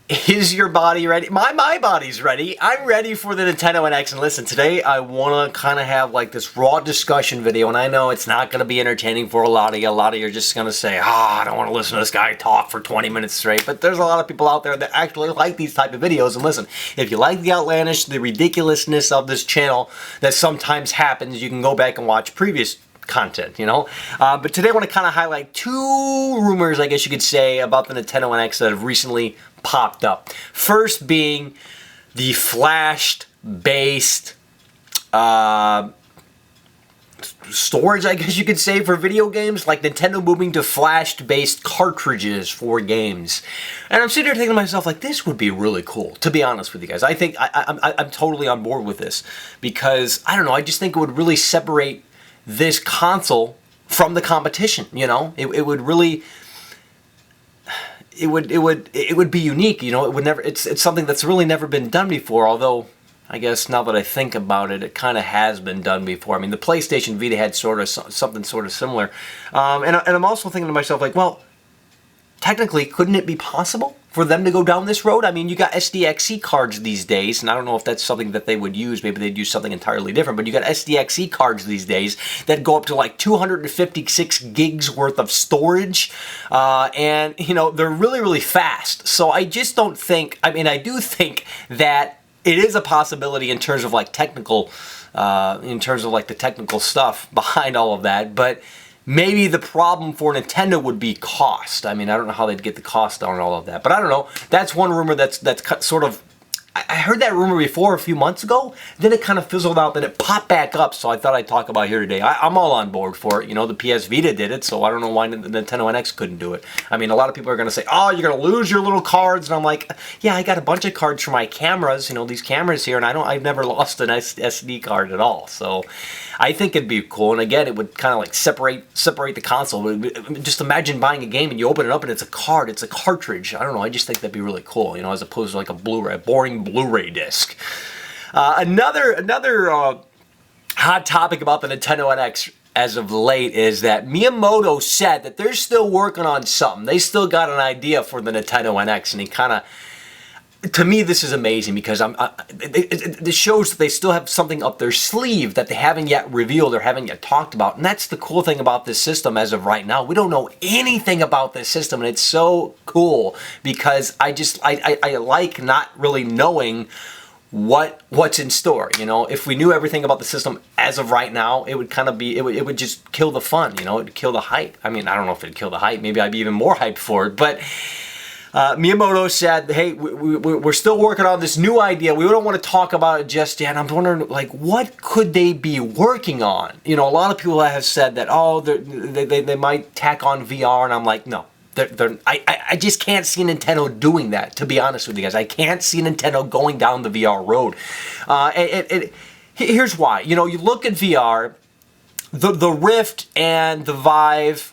Is your body ready? My body's ready. I'm ready for the Nintendo NX. And listen, today I want to kind of have like this raw discussion video, and I know it's not going to be entertaining for a lot of you. A lot of you are just going to say, I don't want to listen to this guy talk for 20 minutes straight. But there's a lot of people out there that actually like these type of videos. And listen, if you like the outlandish, the ridiculousness of this channel that sometimes happens, you can go back and watch previous content, you know. But today I want to kind of highlight two rumors, I guess you could say, about the Nintendo NX that have recently popped up. First being the flash-based storage, I guess you could say, for video games, like Nintendo moving to flash-based cartridges for games. And I'm sitting here thinking to myself, like, this would be really cool, to be honest with you guys. I think I'm totally on board with this because, I don't know, I just think it would really separate this console from the competition, you know? It would really... It would be unique, you know. It would never. It's something that's really never been done before. Although, I guess now that I think about it, it kind of has been done before. I mean, the PlayStation Vita had sort of something sort of similar, and I'm also thinking to myself, like, well, technically, couldn't it be possible for them to go down this road? I mean, you got SDXC cards these days, and I don't know if that's something that they would use. Maybe they'd use something entirely different, but you got SDXC cards these days that go up to like 256 gigs worth of storage, and, you know, they're really, really fast. So I just don't think, I mean, I do think that it is a possibility in terms of like technical, the technical stuff behind all of that, but maybe the problem for Nintendo would be cost. I mean, I don't know how they'd get the cost down and all of that. But I don't know. That's one rumor that's sort of... I heard that rumor before a few months ago. Then it kind of fizzled out. Then it popped back up. So I thought I'd talk about it here today. I'm all on board for it. You know, the PS Vita did it. So I don't know why the Nintendo NX couldn't do it. I mean, a lot of people are going to say, oh, you're going to lose your little cards. And I'm like, yeah, I got a bunch of cards for my cameras. You know, these cameras here. And I've never lost an SD card at all. So I think it'd be cool. And again, it would kind of like separate the console. Just imagine buying a game and you open it up and it's a card. It's a cartridge. I don't know. I just think that'd be really cool, you know, as opposed to like a Blu-ray, a boring Blu-ray disc. Another hot topic about the Nintendo NX as of late is that Miyamoto said that they're still working on something. They still got an idea for the Nintendo NX, and he kind of... To me, this is amazing because it shows that they still have something up their sleeve that they haven't yet revealed or haven't yet talked about. And that's the cool thing about this system as of right now. We don't know anything about this system, and it's so cool because I like not really knowing what's in store. You know, if we knew everything about the system as of right now, it would kind of be, it would just kill the fun, you know, it would kill the hype. I mean, I don't know if it'd kill the hype. Maybe I'd be even more hyped for it, but... Miyamoto said, hey, we're still working on this new idea. We don't want to talk about it just yet. And I'm wondering, like, what could they be working on? You know, a lot of people have said that, oh, they might tack on VR. And I'm like, no. I just can't see Nintendo doing that, to be honest with you guys. I can't see Nintendo going down the VR road. Here's why. You know, you look at VR, the Rift and the Vive...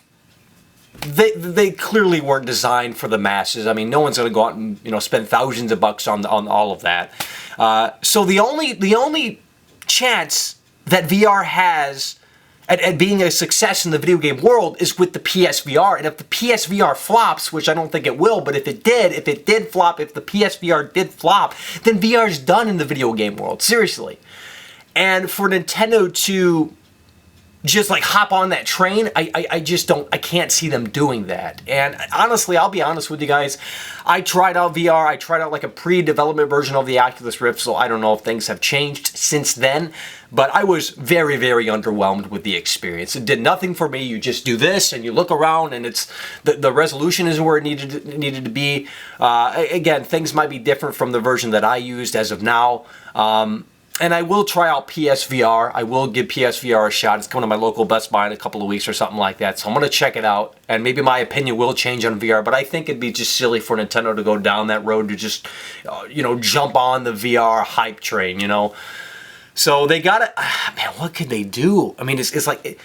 They clearly weren't designed for the masses. I mean, no one's going to go out and, you know, spend thousands of bucks on all of that. So the only chance that VR has at being a success in the video game world is with the PSVR. And if the PSVR flops, which I don't think it will, but if it did flop, if the PSVR did flop, then VR's done in the video game world. Seriously. And for Nintendo to just like hop on that train, I can't see them doing that. And honestly, I'll be honest with you guys, I tried out VR, I tried out like a pre-development version of the Oculus Rift, so I don't know if things have changed since then, but I was very, very underwhelmed with the experience. It did nothing for me. You just do this and you look around and it's, the resolution isn't where it needed to be. Again, things might be different from the version that I used as of now. And I will try out PSVR. I will give PSVR a shot. It's coming to my local Best Buy in a couple of weeks or something like that. So I'm going to check it out. And maybe my opinion will change on VR. But I think it'd be just silly for Nintendo to go down that road to just, you know, jump on the VR hype train, you know. So they got to... man, what could they do? I mean, it's like...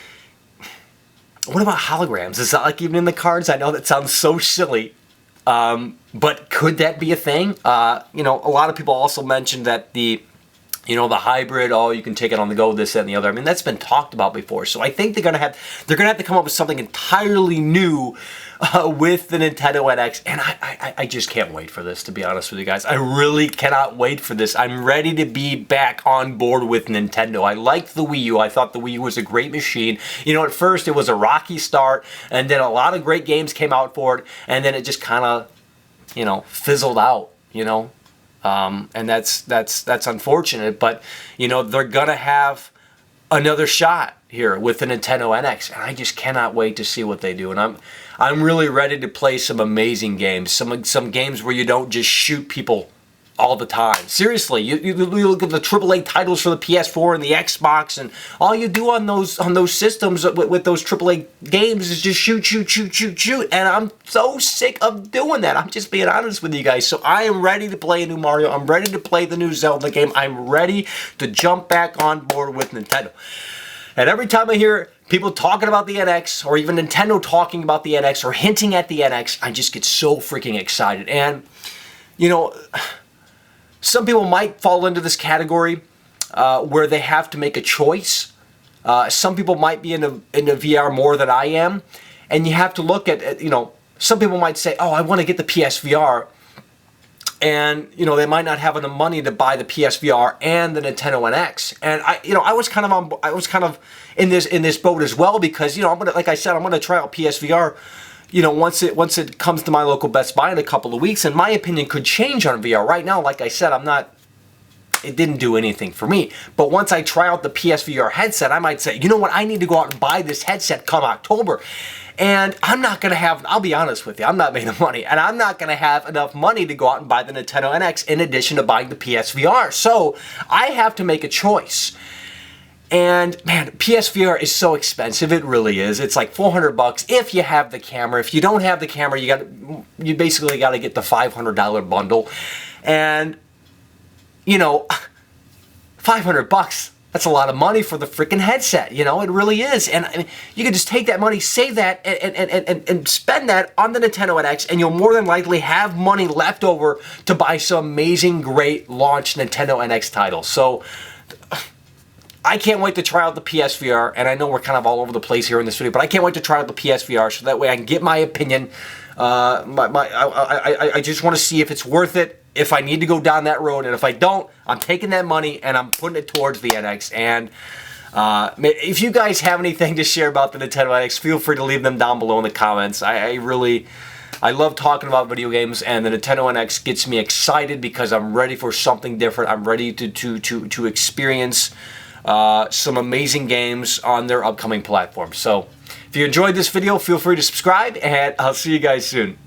what about holograms? Is that like even in the cards? I know that sounds so silly. But could that be a thing? You know, a lot of people also mentioned that the You know, the hybrid, oh, you can take it on the go, this, that, and the other. I mean, that's been talked about before. So I think they're gonna have to come up with something entirely new with the Nintendo NX, and I just can't wait for this, to be honest with you guys. I really cannot wait for this. I'm ready to be back on board with Nintendo. I liked the Wii U. I thought the Wii U was a great machine. You know, at first it was a rocky start, and then a lot of great games came out for it, and then it just kind of, you know, fizzled out, you know. And that's unfortunate, but you know, they're gonna have another shot here with the Nintendo NX, and I just cannot wait to see what they do. And I'm really ready to play some amazing games, some games where you don't just shoot people all the time. Seriously, you look at the AAA titles for the PS4 and the Xbox, and all you do on those systems with those AAA games is just shoot. And I'm so sick of doing that. I'm just being honest with you guys. So I am ready to play a new Mario. I'm ready to play the new Zelda game. I'm ready to jump back on board with Nintendo. And every time I hear people talking about the NX, or even Nintendo talking about the NX, or hinting at the NX, I just get so freaking excited. And, you know, some people might fall into this category where they have to make a choice. Some people might be into VR more than I am. And you have to look at, you know, some people might say, oh, I want to get the PSVR. And, you know, they might not have enough money to buy the PSVR and the Nintendo NX. And I was kind of in this boat as well, because, you know, like I said, I'm gonna try out PSVR. You know, once it comes to my local Best Buy in a couple of weeks, and my opinion could change on VR. Right now, like I said, it didn't do anything for me. But once I try out the PSVR headset, I might say, you know what, I need to go out and buy this headset come October. And I'm not going to have, I'll be honest with you, I'm not making money. And I'm not going to have enough money to go out and buy the Nintendo NX in addition to buying the PSVR. So I have to make a choice. And man, PSVR is so expensive. It really is. It's like $400 if you have the camera. If you don't have the camera, you basically got to get the $500 bundle. And you know, $500, that's a lot of money for the freaking headset. You know, it really is. And I mean, you can just take that money, save that, and spend that on the Nintendo NX, and you'll more than likely have money left over to buy some amazing, great launch Nintendo NX titles. So I can't wait to try out the PSVR, and I know we're kind of all over the place here in this video, but I can't wait to try out the PSVR so that way I can get my opinion. I just want to see if it's worth it, if I need to go down that road, and if I don't, I'm taking that money and I'm putting it towards the NX. And if you guys have anything to share about the Nintendo NX, feel free to leave them down below in the comments. I love talking about video games, and the Nintendo NX gets me excited because I'm ready for something different. I'm ready to experience some amazing games on their upcoming platform. So if you enjoyed this video, feel free to subscribe, and I'll see you guys soon.